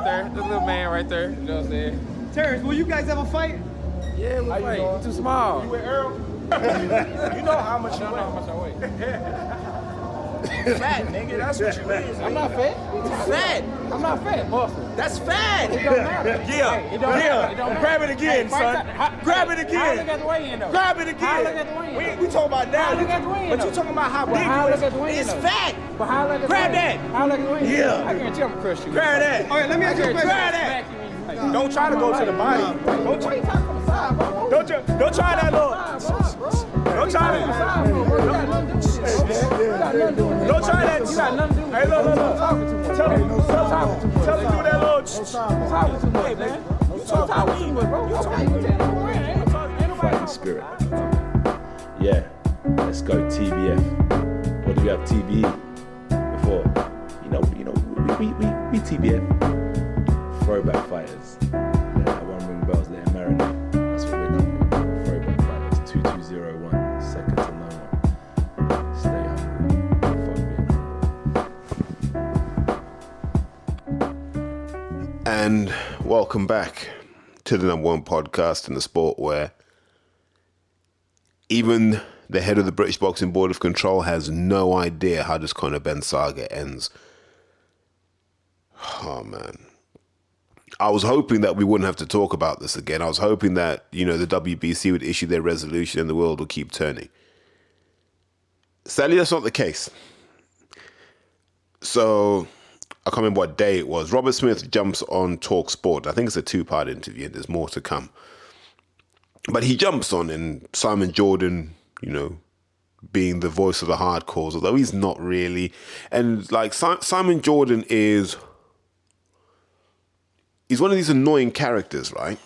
right there. This little man right there. You know what I'm saying? Terrence, will you guys ever fight? Yeah, we'll fight. You're too small. You with Earl? You know how much you weigh. How much I weigh. Fat, nigga. That's what you is. I'm not fat. Fat. I'm not fat, muscle. That's fat. It don't matter. Yeah. It don't matter. It don't matter. Grab it again, son. Grab it again. How I look at the weigh-in, though? Grab it again. How I look at the weigh-in? We talking about now. How I look at the weigh-in, But though? you talking about how big how I you look at the weigh-in, is. It's though? fat. But how I look at Grab the weigh-in? that. How I look at the weigh-in? Yeah. I guarantee I'm gonna crush you. Grab that. All right, let me ask you a question. Grab that. Don't try to go to the body. Don't try. Don't try that little. Don't try that. Don't try that. Hey, look. Tell him do that little. Hey, man. You talking to me, bro. You talking to me. Fighting spirit. Yeah, let's go TBF. What do we have TBE before? We TBF. Throwback fighters. Let that one ring bells, let it marinate. That's what we're coming with. Throwback fighters. 2201. Second to no one. Stay hungry. Fuck being humble. And welcome back to the number one podcast in the sport where even the head of the British Boxing Board of Control has no idea how this Conor Benn saga ends. Oh, man. I was hoping that we wouldn't have to talk about this again. I was hoping that, the WBC would issue their resolution and the world would keep turning. Sadly, that's not the case. So, I can't remember what day it was. Robert Smith jumps on Talk Sport. I think it's a 2-part interview and there's more to come. But he jumps on, and Simon Jordan, being the voice of the hardcores, although he's not really. And Simon Jordan he's one of these annoying characters, right?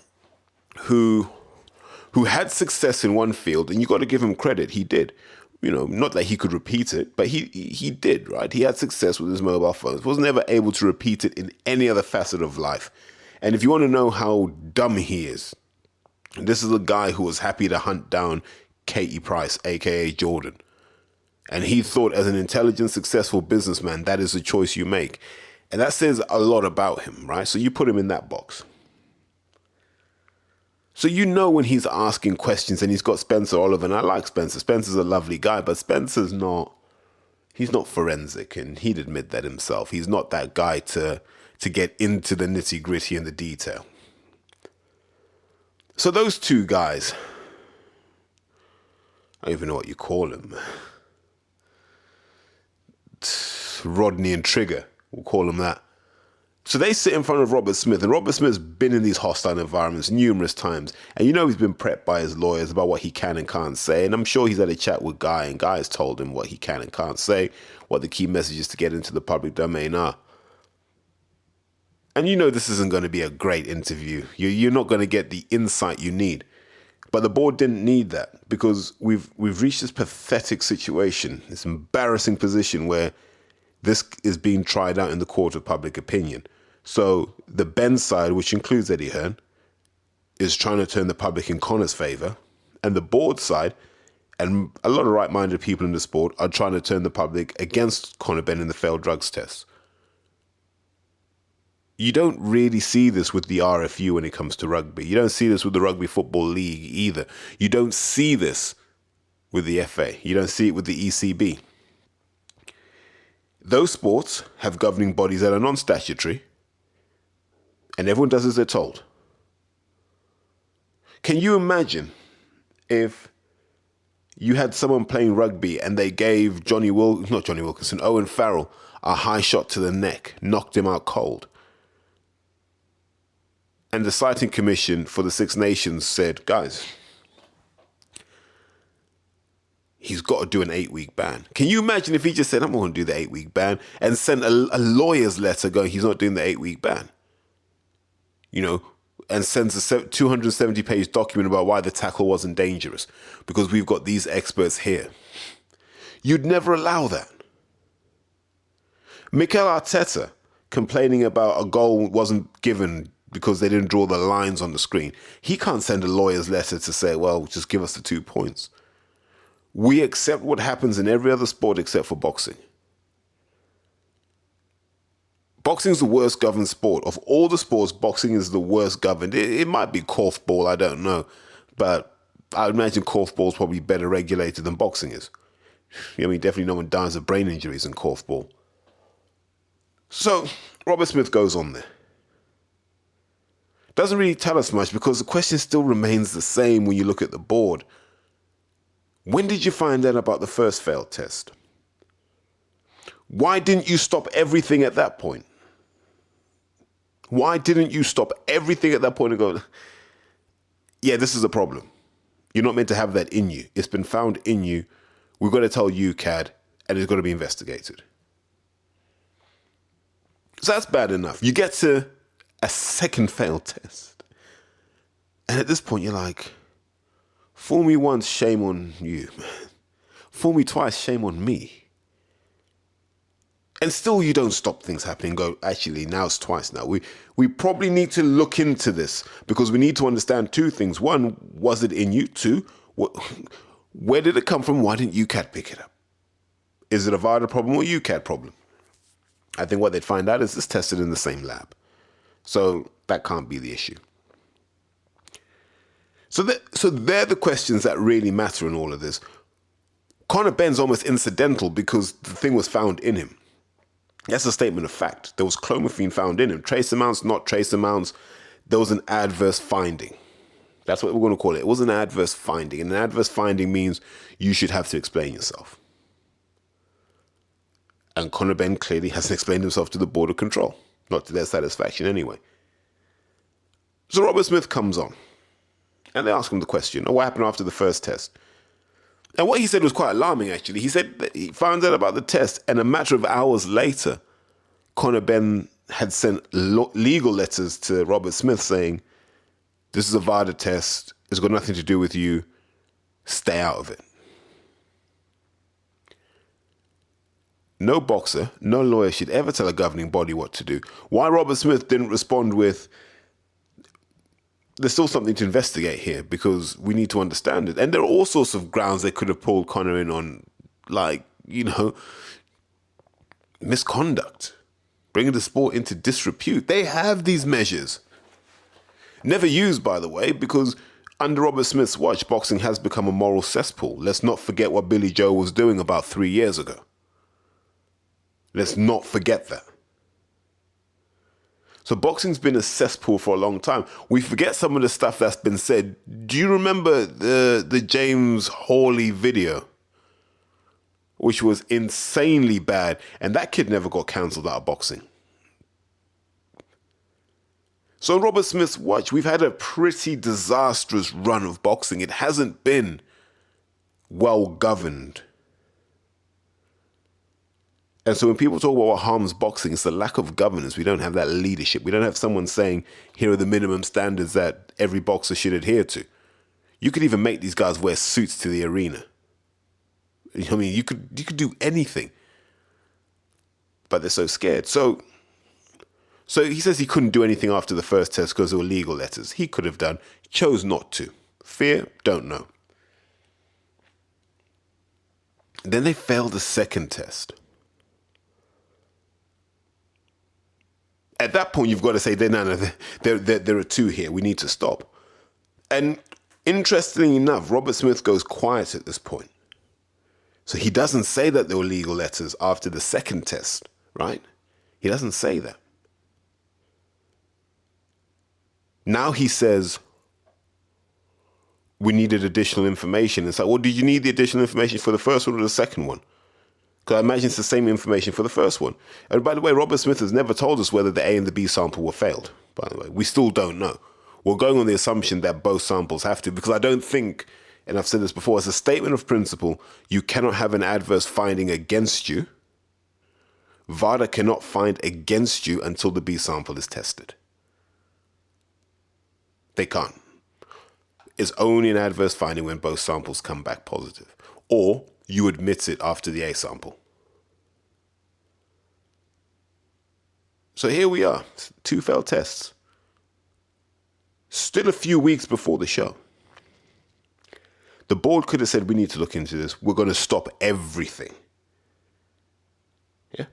Who had success in one field, and you got to give him credit. He did. Not that he could repeat it, but he did, right? He had success with his mobile phones. Wasn't ever able to repeat it in any other facet of life. And if you want to know how dumb he is, this is a guy who was happy to hunt down Katie Price, aka Jordan. And he thought, as an intelligent, successful businessman, that is the choice you make. And that says a lot about him, right? So you put him in that box. So when he's asking questions, and he's got Spencer Oliver, and I like Spencer. Spencer's a lovely guy, but Spencer's he's not forensic, and he'd admit that himself. He's not that guy to get into the nitty gritty and the detail. So those two guys, I don't even know what you call them. Rodney and Trigger, we'll call them that. So they sit in front of Robert Smith, and Robert Smith's been in these hostile environments numerous times. And he's been prepped by his lawyers about what he can and can't say. And I'm sure he's had a chat with Guy, and Guy has told him what he can and can't say, what the key messages to get into the public domain are. And this isn't going to be a great interview. You're not going to get the insight you need. But the board didn't need that, because we've reached this pathetic situation, this embarrassing position where this is being tried out in the court of public opinion. So the Benn side, which includes Eddie Hearn, is trying to turn the public in Conor's favor. And the board side, and a lot of right-minded people in the sport, are trying to turn the public against Conor Benn in the failed drugs test. You don't really see this with the RFU when it comes to rugby. You don't see this with the Rugby Football League either. You don't see this with the FA. You don't see it with the ECB. Those sports have governing bodies that are non-statutory, and everyone does as they're told. Can you imagine if you had someone playing rugby and they gave Owen Farrell a high shot to the neck, knocked him out cold? And the citing commission for the Six Nations said, guys, he's got to do an 8-week ban. Can you imagine if he just said, I'm not going to do the 8-week ban, and sent a lawyer's letter going, he's not doing the 8-week ban? And sends a 270-page document about why the tackle wasn't dangerous, because we've got these experts here. You'd never allow that. Mikel Arteta complaining about a goal wasn't given because they didn't draw the lines on the screen. He can't send a lawyer's letter to say, well, just give us the 2 points. We accept what happens in every other sport except for boxing. Boxing is the worst governed sport. Of all the sports, boxing is the worst governed. It might be korfball, I don't know. But I would imagine korfball is probably better regulated than boxing is. I mean, definitely no one dies of brain injuries in korfball. So, Robert Smith goes on there. Doesn't really tell us much because the question still remains the same when you look at the board. When did you find out about the first failed test? Why didn't you stop everything at that point? Why didn't you stop everything at that point and go, yeah, this is a problem. You're not meant to have that in you. It's been found in you. We've got to tell UKAD and it's got to be investigated. So that's bad enough. You get to a second failed test. And at this point, you're like, fool me once, shame on you, man. Fool me twice, shame on me. And still you don't stop things happening and go, actually, now it's twice now. We probably need to look into this because we need to understand two things. One, was it in you? Two, where did it come from? Why didn't UKAD pick it up? Is it a VADA problem or a UKAD problem? I think what they'd find out is it's tested in the same lab. So that can't be the issue. So they're the questions that really matter in all of this. Conor Benn's almost incidental because the thing was found in him. That's a statement of fact. There was clomiphene found in him. Trace amounts, not trace amounts. There was an adverse finding. That's what we're going to call it. It was an adverse finding. And an adverse finding means you should have to explain yourself. And Conor Benn clearly hasn't explained himself to the Board of Control. Not to their satisfaction anyway. So Robert Smith comes on. And they ask him the question, what happened after the first test? And what he said was quite alarming, actually. He said that he found out about the test, and a matter of hours later, Conor Benn had sent legal letters to Robert Smith saying, this is a VADA test, it's got nothing to do with you, stay out of it. No boxer, no lawyer should ever tell a governing body what to do. Why Robert Smith didn't respond with, there's still something to investigate here because we need to understand it. And there are all sorts of grounds they could have pulled Conor in on, like, misconduct, bringing the sport into disrepute. They have these measures. Never used, by the way, because under Robert Smith's watch, boxing has become a moral cesspool. Let's not forget what Billy Joe was doing about 3 years ago. Let's not forget that. So boxing's been a cesspool for a long time. We forget some of the stuff that's been said. Do you remember the James Hawley video? Which was insanely bad. And that kid never got cancelled out of boxing. So on Robert Smith's watch, we've had a pretty disastrous run of boxing. It hasn't been well governed. And so when people talk about what harms boxing, it's the lack of governance. We don't have that leadership. We don't have someone saying, here are the minimum standards that every boxer should adhere to. You could even make these guys wear suits to the arena. I mean, you could do anything. But they're so scared. So he says he couldn't do anything after the first test because there were legal letters. He could have done. Chose not to. Fear? Don't know. Then they failed the second test. At that point, you've got to say, no, there are two here. We need to stop. And interestingly enough, Robert Smith goes quiet at this point. So he doesn't say that there were legal letters after the second test, right? He doesn't say that. Now he says, we needed additional information. It's like, well, did you need the additional information for the first one or the second one? Because I imagine it's the same information for the first one. And by the way, Robert Smith has never told us whether the A and the B sample were failed, by the way. We still don't know. We're going on the assumption that both samples have to, because I don't think, and I've said this before, as a statement of principle, you cannot have an adverse finding against you. VADA cannot find against you until the B sample is tested. They can't. It's only an adverse finding when both samples come back positive. Or you admit it after the A sample. So here we are, 2 failed tests. Still a few weeks before the show. The board could have said, we need to look into this. We're going to stop everything. Yeah.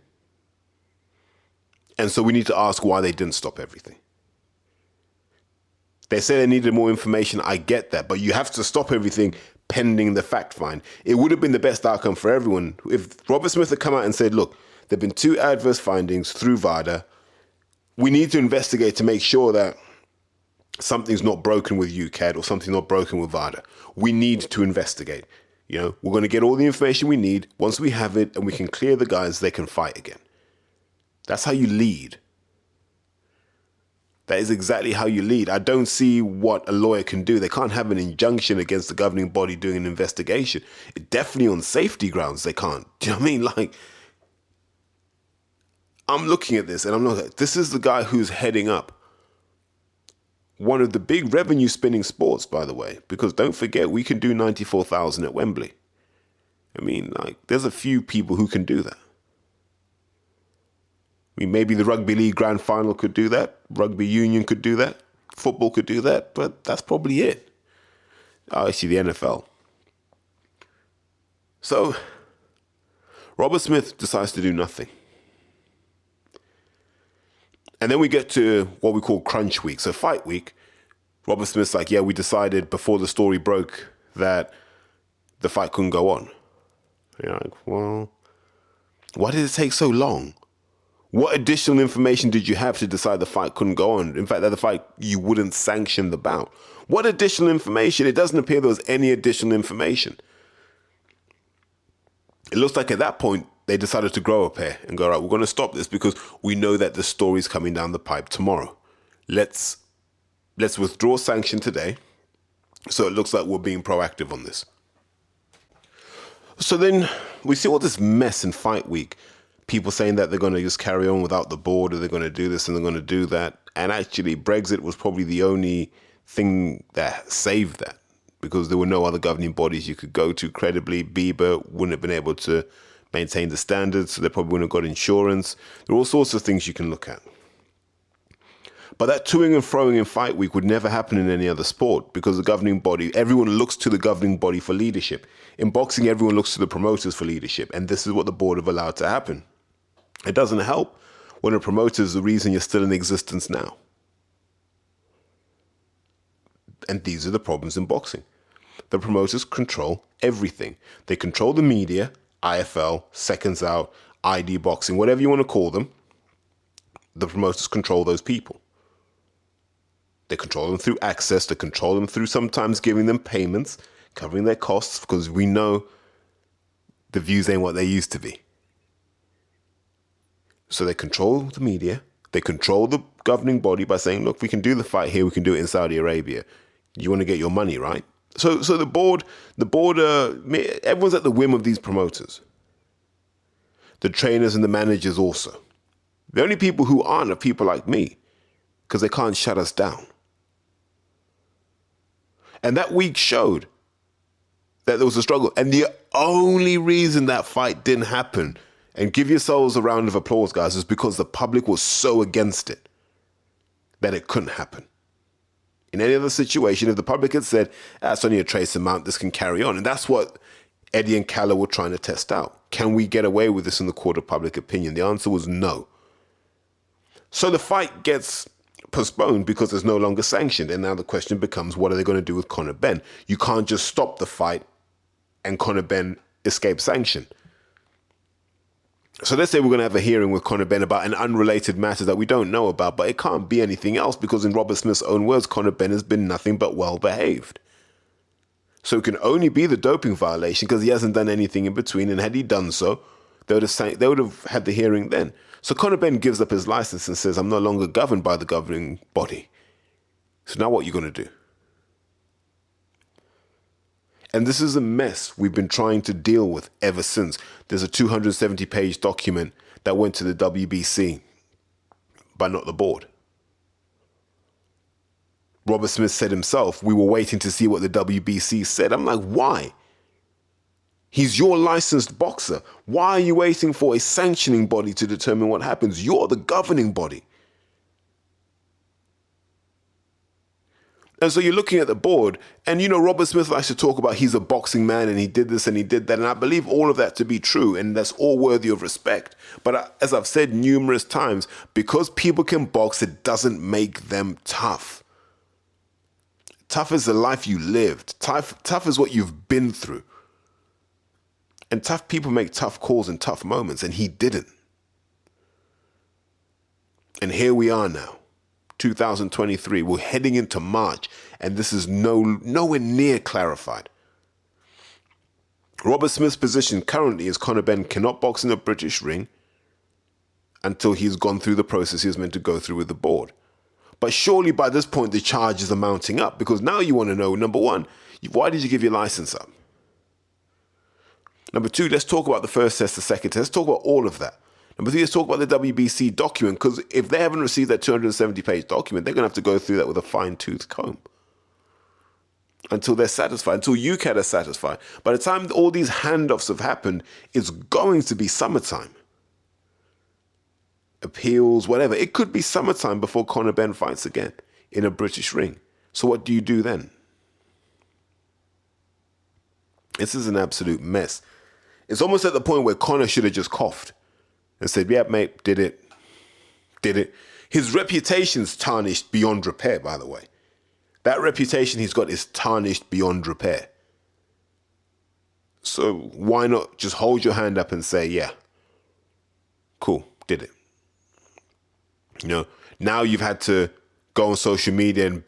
And so we need to ask why they didn't stop everything. They say they needed more information. I get that, but you have to stop everything pending the fact find. It would have been the best outcome for everyone if Robert Smith had come out and said, look, there have been 2 adverse findings through VADA. We need to investigate to make sure that something's not broken with UCAD or something's not broken with VADA. We need to investigate. You know, we're going to get all the information we need. Once we have it and we can clear the guys, they can fight again. That's how you lead. That is exactly how you lead. I don't see what a lawyer can do. They can't have an injunction against the governing body doing an investigation. Definitely on safety grounds, they can't. Do you know what I mean? Like, I'm looking at this and I'm like, this is the guy who's heading up one of the big revenue spinning sports, by the way, because don't forget, we can do 94,000 at Wembley. I mean, like, there's a few people who can do that. I mean, maybe the Rugby League Grand Final could do that. Rugby Union could do that. Football could do that. But that's probably it. Oh, I see the NFL. So, Robert Smith decides to do nothing. And then we get to what we call crunch week. So fight week, Robert Smith's like, yeah, we decided before the story broke that the fight couldn't go on. You're like, well, why did it take so long? What additional information did you have to decide the fight couldn't go on? In fact, that the fight, you wouldn't sanction the bout. What additional information? It doesn't appear there was any additional information. It looks like at that point, they decided to grow a pair and go, right, we're going to stop this because we know that the story's coming down the pipe tomorrow. Let's withdraw sanction today. So it looks like we're being proactive on this. So then we see all this mess in fight week. People saying that they're going to just carry on without the board, or they're going to do this and they're going to do that. And actually, Brexit was probably the only thing that saved that, because there were no other governing bodies you could go to credibly. Bieber wouldn't have been able to maintain the standards, so they probably wouldn't have got insurance. There are all sorts of things you can look at. But that toing and froing in fight week would never happen in any other sport, because the governing body, everyone looks to the governing body for leadership. In boxing, everyone looks to the promoters for leadership, and this is what the board have allowed to happen. It doesn't help when a promoter is the reason you're still in existence now. And these are the problems in boxing. The promoters control everything. They control the media, IFL, Seconds Out, ID Boxing, whatever you want to call them. The promoters control those people. They control them through access. They control them through sometimes giving them payments, covering their costs, because we know the views ain't what they used to be. So they control the media. They control the governing body by saying, look, we can do the fight here. We can do it in Saudi Arabia. You want to get your money, right? So the board, everyone's at the whim of these promoters. The trainers and the managers also. The only people who aren't are people like me, because they can't shut us down. And that week showed that there was a struggle. And the only reason that fight didn't happen, and give yourselves a round of applause, guys, is because the public was so against it that it couldn't happen. In any other situation, if the public had said, that's only a trace amount, this can carry on. And that's what Eddie and Calla were trying to test out. Can we get away with this in the court of public opinion? The answer was no. So the fight gets postponed because it's no longer sanctioned. And now the question becomes, what are they going to do with Conor Benn? You can't just stop the fight and Conor Benn escape sanction. So let's say we're going to have a hearing with Conor Benn about an unrelated matter that we don't know about, but it can't be anything else because in Robert Smith's own words, Conor Benn has been nothing but well behaved. So it can only be the doping violation because he hasn't done anything in between. And had he done so, they would have had the hearing then. So Conor Benn gives up his license and says, I'm no longer governed by the governing body. So now what are you going to do? And this is a mess we've been trying to deal with ever since. There's a 270-page document that went to the WBC, but not the board. Robert Smith said himself, we were waiting to see what the WBC said. I'm like, why? He's your licensed boxer. Why are you waiting for a sanctioning body to determine what happens? You're the governing body. And so you're looking at the board, and Robert Smith likes to talk about he's a boxing man and he did this and he did that. And I believe all of that to be true, and that's all worthy of respect. But as I've said numerous times, because people can box, it doesn't make them tough. Tough is the life you lived. Tough is what you've been through. And tough people make tough calls in tough moments, and he didn't. And here we are now. 2023, we're heading into March, and this is nowhere near clarified. Robert Smith's position currently is Conor Benn cannot box in a British ring until he's gone through the process he was meant to go through with the board. But surely by this point, the charges are mounting up, because now you want to know, number one, why did you give your license up? Number two, let's talk about the first test, the second test. Let's talk about all of that. Number three, let's talk about the WBC document, because if they haven't received that 270-page document, they're going to have to go through that with a fine-tooth comb until they're satisfied, until UCAD are satisfied. By the time all these handoffs have happened, it's going to be summertime. Appeals, whatever. It could be summertime before Conor Benn fights again in a British ring. So what do you do then? This is an absolute mess. It's almost at the point where Conor should have just coughed and said, yeah, mate, did it. His reputation's tarnished beyond repair, by the way. That reputation he's got is tarnished beyond repair. So why not just hold your hand up and say, yeah, cool, did it. Now you've had to go on social media and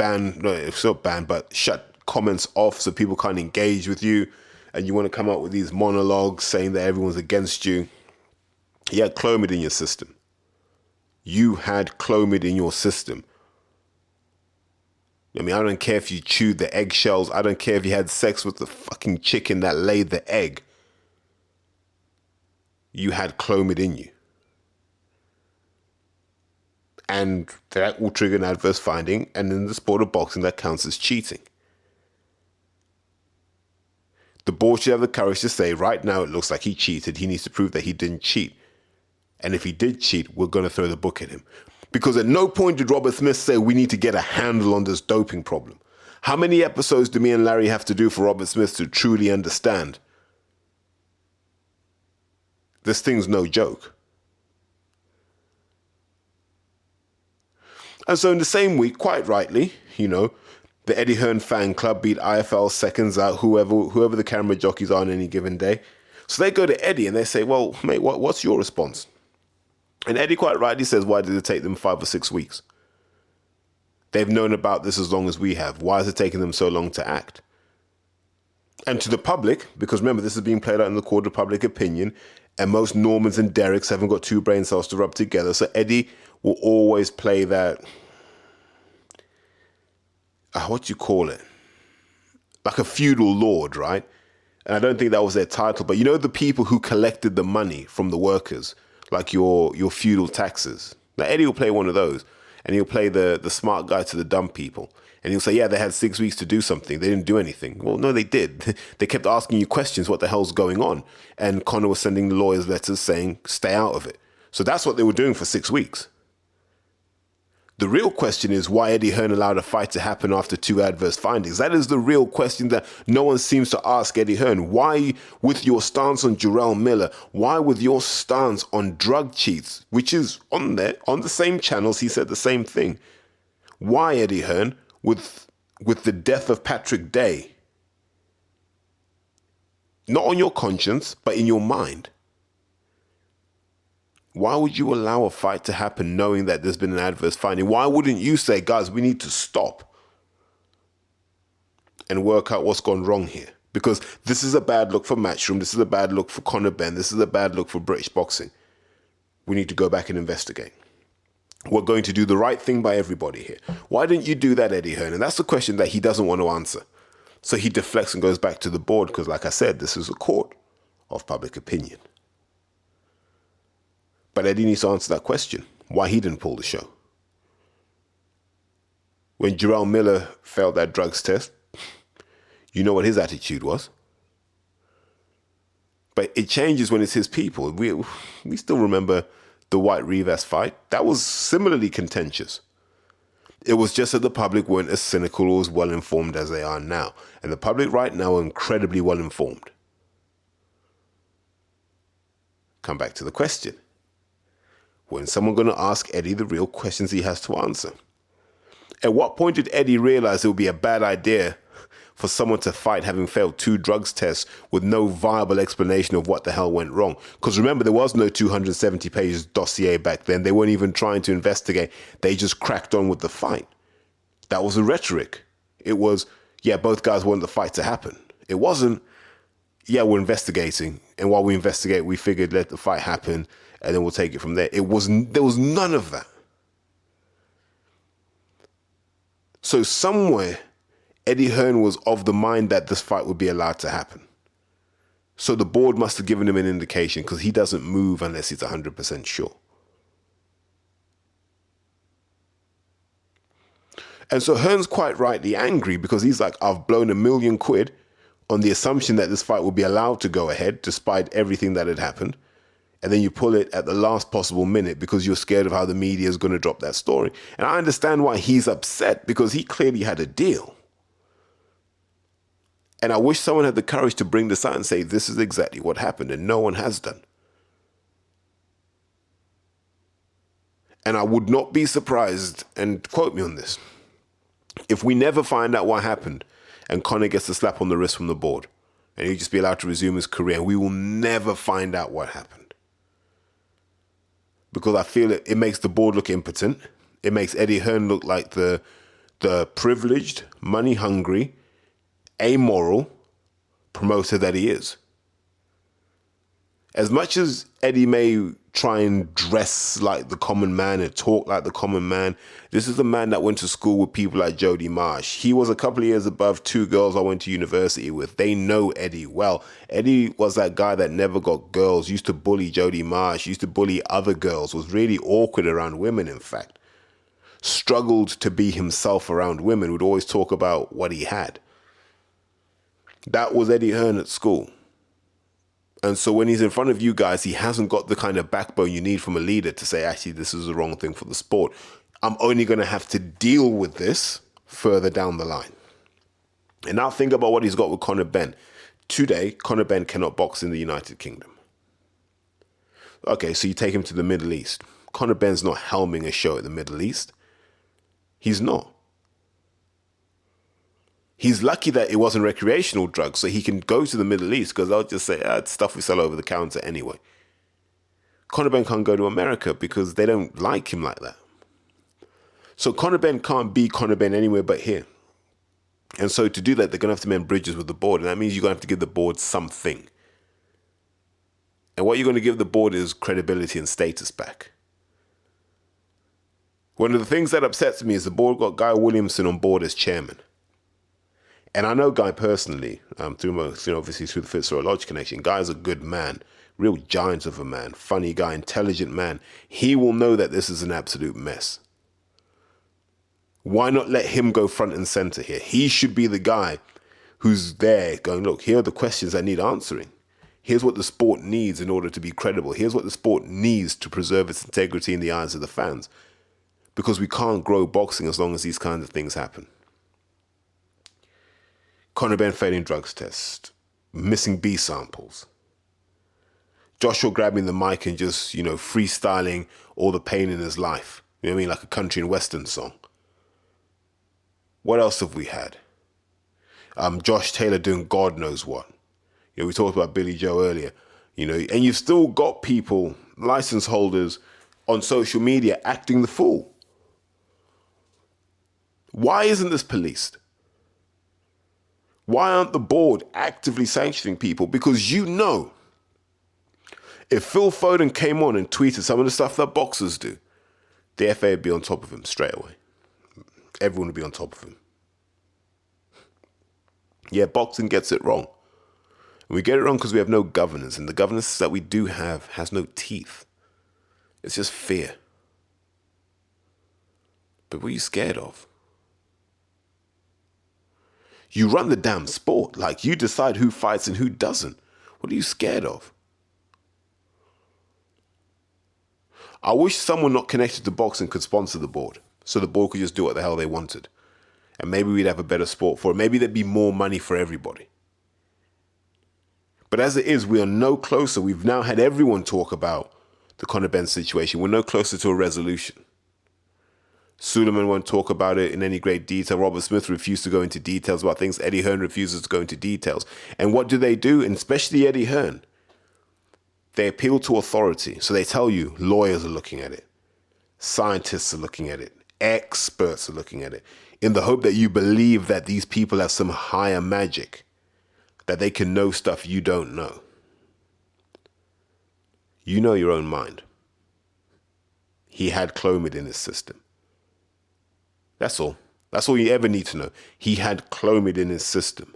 shut comments off so people can't engage with you, and you want to come up with these monologues saying that everyone's against you. You had Clomid in your system. You had Clomid in your system. I mean, I don't care if you chewed the eggshells. I don't care if you had sex with the fucking chicken that laid the egg. You had Clomid in you. And that will trigger an adverse finding, and in the sport of boxing, that counts as cheating. The board should have the courage to say, right now it looks like he cheated. He needs to prove that he didn't cheat. And if he did cheat, we're going to throw the book at him. Because at no point did Robert Smith say we need to get a handle on this doping problem. How many episodes do me and Larry have to do for Robert Smith to truly understand? This thing's no joke. And so in the same week, quite rightly, the Eddie Hearn fan club beat IFL seconds out, whoever the camera jockeys are on any given day. So they go to Eddie and they say, well, mate, what's your response? And Eddie quite rightly says, why did it take them 5 or 6 weeks? They've known about this as long as we have. Why is it taking them so long to act? And to the public, because remember, this is being played out in the court of public opinion, and most Normans and Derricks haven't got two brain cells to rub together. So Eddie will always play that, what do you call it? Like a feudal lord, right? And I don't think that was their title, but the people who collected the money from the workers, like your feudal taxes. Now Eddie will play one of those, and he'll play the smart guy to the dumb people. And he'll say, yeah, they had 6 weeks to do something. They didn't do anything. Well, no, they did. They kept asking you questions, what the hell's going on? And Conor was sending the lawyers letters saying, stay out of it. So that's what they were doing for 6 weeks. The real question is why Eddie Hearn allowed a fight to happen after 2 adverse findings. That is the real question that no one seems to ask Eddie Hearn. Why, with your stance on Jarrell Miller, why with your stance on drug cheats, which is on there, on the same channels, he said the same thing. Why, Eddie Hearn, with the death of Patrick Day, not on your conscience, but in your mind? Why would you allow a fight to happen knowing that there's been an adverse finding? Why wouldn't you say, guys, we need to stop and work out what's gone wrong here? Because this is a bad look for Matchroom. This is a bad look for Conor Benn. This is a bad look for British boxing. We need to go back and investigate. We're going to do the right thing by everybody here. Why didn't you do that, Eddie Hearn? And that's the question that he doesn't want to answer. So he deflects and goes back to the board because, like I said, this is a court of public opinion. But Eddie needs to answer that question, why he didn't pull the show. When Jarrell Miller failed that drugs test, you know what his attitude was. But it changes when it's his people. We still remember the White Rivas fight. That was similarly contentious. It was just that the public weren't as cynical or as well-informed as they are now. And the public right now are incredibly well-informed. Come back to the question. When's someone going to ask Eddie the real questions he has to answer? At what point did Eddie realize it would be a bad idea for someone to fight having failed 2 drugs tests with no viable explanation of what the hell went wrong? Because remember, there was no 270-page dossier back then. They weren't even trying to investigate. They just cracked on with the fight. That was the rhetoric. It was, yeah, both guys wanted the fight to happen. It wasn't, yeah, we're investigating. And while we investigate, we figured let the fight happen and then we'll take it from there. There was none of that. So somewhere, Eddie Hearn was of the mind that this fight would be allowed to happen. So the board must have given him an indication because he doesn't move unless he's 100% sure. And so Hearn's quite rightly angry because he's like, I've blown £1 million on the assumption that this fight would be allowed to go ahead despite everything that had happened. And then you pull it at the last possible minute because you're scared of how the media is going to drop that story. And I understand why he's upset because he clearly had a deal. And I wish someone had the courage to bring this out and say, this is exactly what happened. And no one has done. And I would not be surprised, and quote me on this, if we never find out what happened and Conor gets a slap on the wrist from the board and he'll just be allowed to resume his career, we will never find out what happened. Because I feel it makes the board look impotent. It makes Eddie Hearn look like the privileged, money-hungry, amoral promoter that he is. As much as Eddie may try and dress like the common man and talk like the common man, this is a man that went to school with people like Jody Marsh. He was a couple of years above 2 girls I went to university with. They know Eddie well. Eddie was that guy that never got girls, used to bully Jody Marsh, used to bully other girls, was really awkward around women, in fact. Struggled to be himself around women, would always talk about what he had. That was Eddie Hearn at school. And so when he's in front of you guys, he hasn't got the kind of backbone you need from a leader to say, actually, this is the wrong thing for the sport. I'm only going to have to deal with this further down the line. And now think about what he's got with Conor Benn. Today, Conor Benn cannot box in the United Kingdom. Okay, so you take him to the Middle East. Conor Benn's not helming a show at the Middle East. He's not. He's lucky that it wasn't recreational drugs, so he can go to the Middle East because they'll just say, it's stuff we sell over the counter anyway. Conor Benn can't go to America because they don't like him like that. So Conor Benn can't be Conor Benn anywhere but here. And so to do that, they're going to have to mend bridges with the board. And that means you're going to have to give the board something. And what you're going to give the board is credibility and status back. One of the things that upsets me is the board got Guy Williamson on board as chairman. And I know Guy personally, obviously through the Fitzroy Lodge connection. Guy's a good man, real giant of a man, funny guy, intelligent man. He will know that this is an absolute mess. Why not let him go front and center here? He should be the guy who's there going, look, here are the questions that need answering. Here's what the sport needs in order to be credible. Here's what the sport needs to preserve its integrity in the eyes of the fans. Because we can't grow boxing as long as these kinds of things happen. Conor Benn failing drugs test, missing B samples. Joshua grabbing the mic and just, freestyling all the pain in his life. You know what I mean? Like a country and western song. What else have we had? Josh Taylor doing God knows what. We talked about Billy Joe earlier. And you've still got people, license holders, on social media acting the fool. Why isn't this policed? Why aren't the board actively sanctioning people? Because if Phil Foden came on and tweeted some of the stuff that boxers do, the FA would be on top of him straight away. Everyone would be on top of him. Yeah, boxing gets it wrong. And we get it wrong because we have no governance. And the governance that we do have has no teeth. It's just fear. But what are you scared of? You run the damn sport. Like, you decide who fights and who doesn't. What are you scared of? I wish someone not connected to boxing could sponsor the board. so the board could just do what the hell they wanted. And maybe we'd have a better sport for it. Maybe there'd be more money for everybody. But as it is, we are no closer. We've now had everyone talk about the Conor Benn situation. We're no closer to a resolution. Suleiman won't talk about it in any great detail. Robert Smith refused to go into details about things. Eddie Hearn refuses to go into details. And what do? And especially Eddie Hearn. They appeal to authority. So they tell you lawyers are looking at it. Scientists are looking at it. Experts are looking at it. In the hope that you believe that these people have some higher magic. That they can know stuff you don't know. You know your own mind. He had Clomid in his system. That's all. That's all you ever need to know. He had Clomid in his system.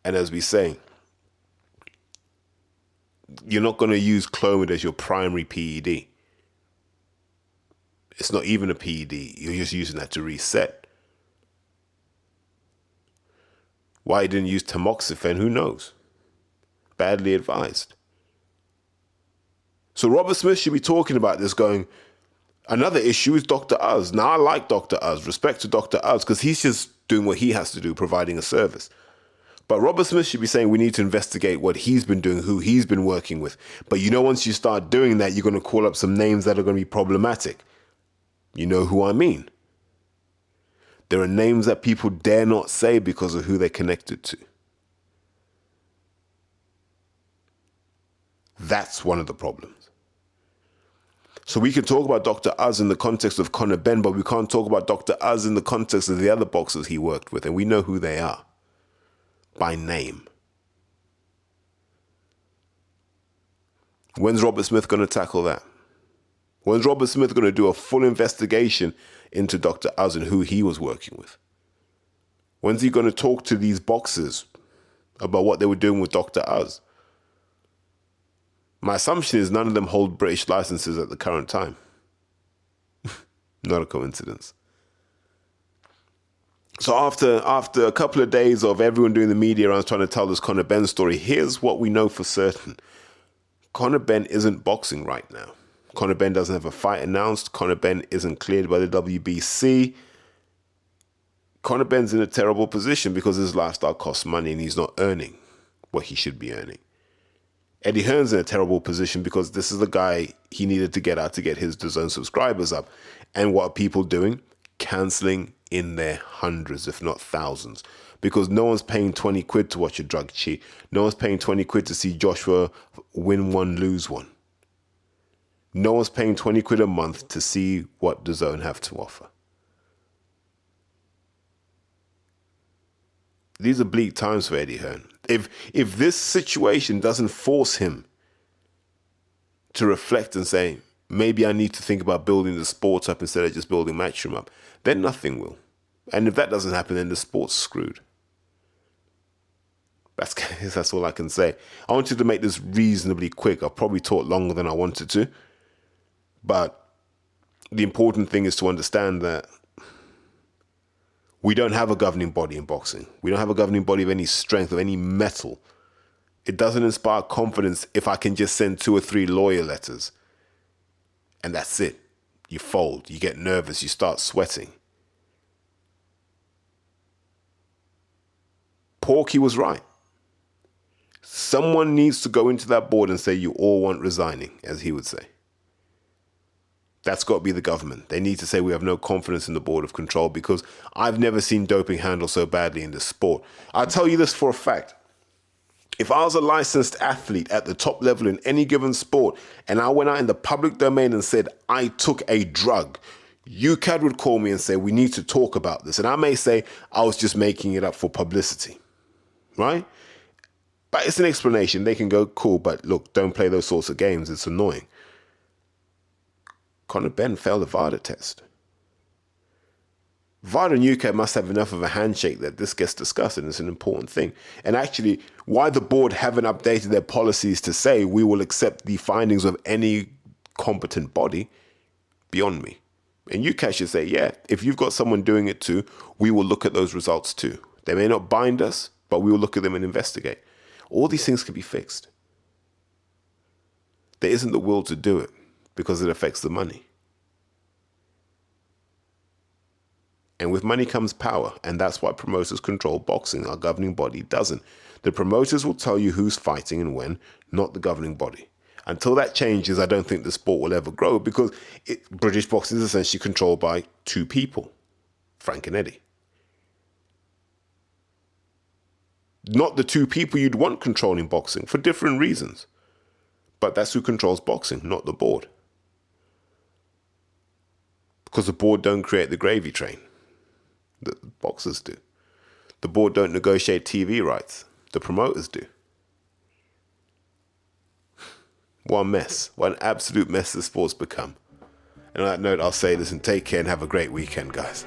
And as we say, you're not going to use Clomid as your primary PED. It's not even a PED. You're just using that to reset. Why he didn't use tamoxifen, who knows? Badly advised. So Robert Smith should be talking about this going, another issue is Dr. Uz. Now, I like Dr. Uz. Respect to Dr. Uz, because he's just doing what he has to do, providing a service. But Robert Smith should be saying we need to investigate what he's been doing, who he's been working with. But you know, once you start doing that, you're going to call up some names that are going to be problematic. You know who I mean. There are names that people dare not say because of who they're connected to. That's one of the problems. So we can talk about Dr. Uz in the context of Conor Benn, but we can't talk about Dr. Uz in the context of the other boxers he worked with, and we know who they are by name. When's Robert Smith going to tackle that? When's Robert Smith going to do a full investigation into Dr. Uz and who he was working with? When's he going to talk to these boxers about what they were doing with Dr. Uz? My assumption is none of them hold British licenses at the current time. Not a coincidence. So after a couple of days of everyone doing the media rounds trying to tell this Conor Benn story, here's what we know for certain. Conor Benn isn't boxing right now. Conor Benn doesn't have a fight announced. Conor Benn isn't cleared by the WBC. Conor Benn's in a terrible position because his lifestyle costs money and he's not earning what he should be earning. Eddie Hearn's in a terrible position because this is the guy he needed to get out to get his DAZN subscribers up. And what are people doing? Cancelling in their hundreds, if not thousands. Because no one's paying 20 quid to watch a drug cheat. No one's paying 20 quid to see Joshua win one, lose one. No one's paying 20 quid a month to see what DAZN have to offer. These are bleak times for Eddie Hearn. If this situation doesn't force him to reflect and say, maybe I need to think about building the sport up instead of just building Matchroom up, then nothing will. And if that doesn't happen, then the sport's screwed. That's all I can say. I wanted to make this reasonably quick. I probably talked longer than I wanted to. But the important thing is to understand that we don't have a governing body in boxing. We don't have a governing body of any strength, of any metal. It doesn't inspire confidence if I can just send 2 or 3 lawyer letters. And that's it. You fold, you get nervous, you start sweating. Porky was right. Someone needs to go into that board and say, you all want resigning, as he would say. That's got to be the government. They need to say we have no confidence in the board of control because I've never seen doping handled so badly in this sport. I'll tell you this for a fact. If I was a licensed athlete at the top level in any given sport and I went out in the public domain and said I took a drug, UCAD would call me and say, we need to talk about this. And I may say I was just making it up for publicity, right? But it's an explanation. They can go, cool, but look, don't play those sorts of games. It's annoying. Conor Benn failed the VADA test. VADA and UCAD must have enough of a handshake that this gets discussed, and it's an important thing. And actually, why the board haven't updated their policies to say we will accept the findings of any competent body, beyond me. And UCAD should say, yeah, if you've got someone doing it too, we will look at those results too. They may not bind us, but we will look at them and investigate. All these things can be fixed. There isn't the will to do it because it affects the money. And with money comes power, and that's why promoters control boxing. Our governing body doesn't. The promoters will tell you who's fighting and when, not the governing body. Until that changes, I don't think the sport will ever grow, because British boxing is essentially controlled by two people, Frank and Eddie. Not the two people you'd want controlling boxing for different reasons. But that's who controls boxing, not the board. Because the board don't create the gravy train. The boxers do. The board don't negotiate TV rights. The promoters do. What a mess. What an absolute mess the sport's become. And on that note, I'll say this and take care and have a great weekend, guys.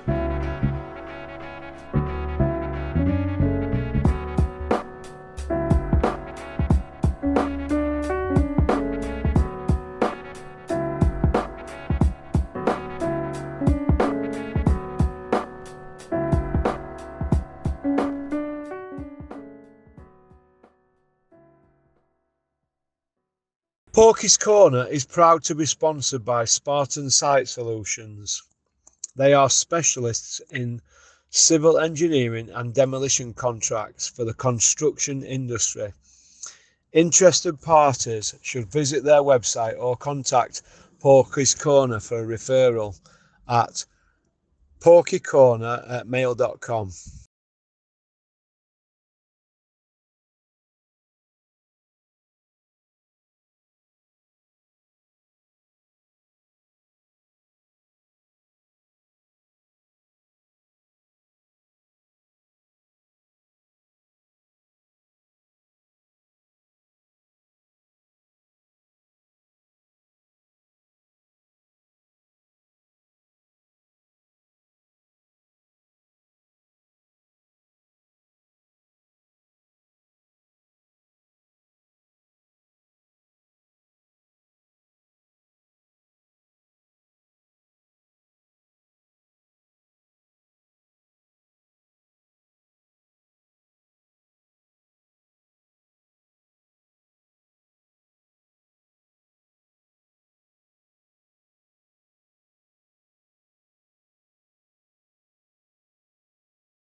Porky's Corner is proud to be sponsored by Spartan Site Solutions. They are specialists in civil engineering and demolition contracts for the construction industry. Interested parties should visit their website or contact Porky's Corner for a referral at porkycorner@mail.com.